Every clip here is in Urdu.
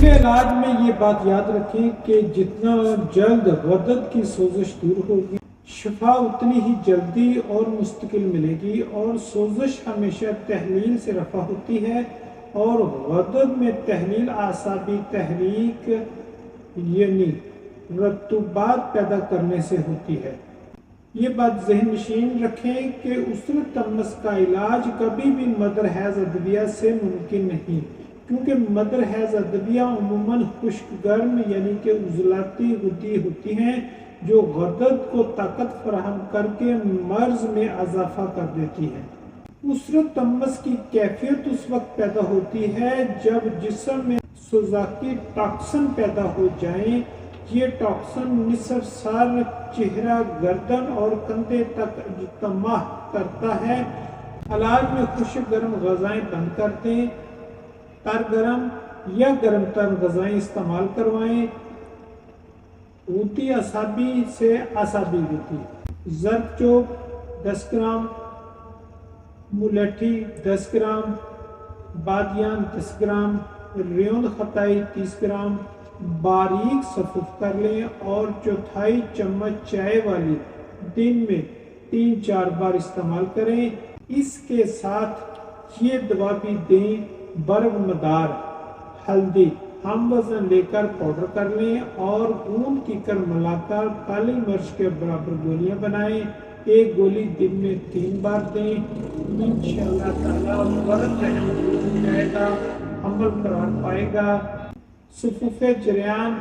کے علاج میں یہ بات یاد رکھیں کہ جتنا جلد غدد کی سوزش دور ہوگی شفا اتنی ہی جلدی اور مستقل ملے گی، اور سوزش ہمیشہ تحلیل سے رفع ہوتی ہے اور غدد میں تحلیل اعصابی تحریک یعنی رطوبات پیدا کرنے سے ہوتی ہے۔ یہ بات ذہن نشین رکھیں کہ عسرت تمس کا علاج کبھی بھی مدر حیض ادویہ سے ممکن نہیں، کیونکہ مدر حیض ادویہ عموماً خشک گرم یعنی کہ عضلاتی غدی ہوتی ہیں جو غدد کو طاقت فراہم کر کے مرض میں اضافہ کر دیتی ہیں۔ عسرت تمس کی کیفیت اس وقت پیدا ہوتی ہے جب جسم میں سوزاکی ٹاکسن پیدا ہو جائیں۔ یہ ٹاکسن نصف سر، چہرہ، گردن اور کندھے تک اجتماع کرتا ہے۔ علاج میں خشک گرم غذائیں بند کر دیں، تر گرم یا گرم تر غذائیں استعمال کروائیں۔ غدی اعصابی سے اعصابی غدی: زرد چوب 10 گرام، ملیٹھی 10 گرام، بادیان 10 گرام، ریوند خطائی 30 گرام باریک صفوف کر لیں اور چوتھائی چمچ چائے والی دن میں 3-4 بار استعمال کریں۔ اس کے ساتھ یہ دوا بھی دیں۔ برگ مدار ہلدی ہم وزن لے کر پاؤڈر کر لیں اور گوند کی کر ملا کر کالی مرچ کے برابر گولیاں بنائیں۔ ایک گولی دن میں 3 بار دیں۔ انشاءاللہ تعالیٰ مرض جائے گا، عمل قرار پائے گا۔ صفوف جریان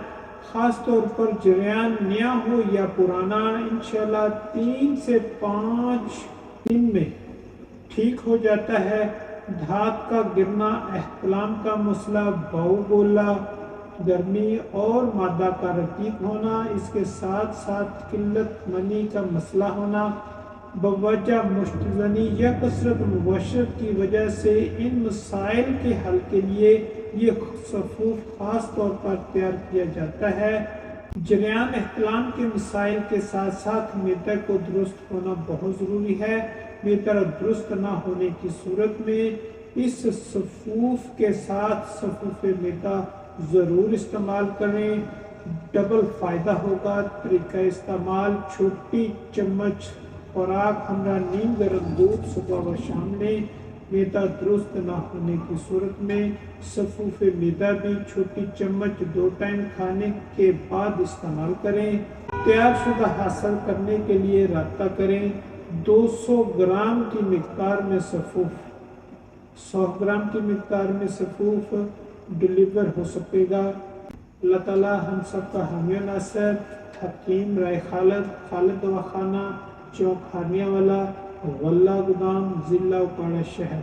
خاص طور پر جریان نیا ہو یا پرانا انشاءاللہ 3 سے 5 دن میں ٹھیک ہو جاتا ہے۔ دھات کا گرنا، احتلام کا مسئلہ، باؤ گولا، گرمی اور مادہ کا رقیق ہونا، اس کے ساتھ ساتھ قلت منی کا مسئلہ ہونا، بوجہ مشت زنی یا کثرت مباشرت کی وجہ سے، ان مسائل کے حل کے لیے یہ صفوف خاص طور پر تیار کیا جاتا ہے۔ جریان احتلام کے مسائل کے ساتھ ساتھ معدے کو درست ہونا بہت ضروری ہے۔ معدہ درست نہ ہونے کی صورت میں اس صفوف کے ساتھ صفوف معدہ ضرور استعمال کریں، ڈبل فائدہ ہوگا۔ طریقہ استعمال: چھوٹی چمچ خوراک ہمراہ نیم گرم دودھ صبح و شام لیں۔ معدہ درست نہ ہونے کی صورت میں صفوف معدہ بھی چھوٹی چمچ 2 ٹائم کھانے کے بعد استعمال کریں۔ تیار شدہ حاصل کرنے کے لیے رابطہ کریں۔ 200 گرام کی مقدار میں صفوف 100 گرام کی مقدار میں صفوف ڈلیور ہو سکے گا۔ اللہ تعالیٰ ہم سب کا حامی و ناصر۔ حکیم رائے خالد دواخانہ، چوک ہارنیہ والا، غلہ گودام، ضلع اکاڑہ شہر۔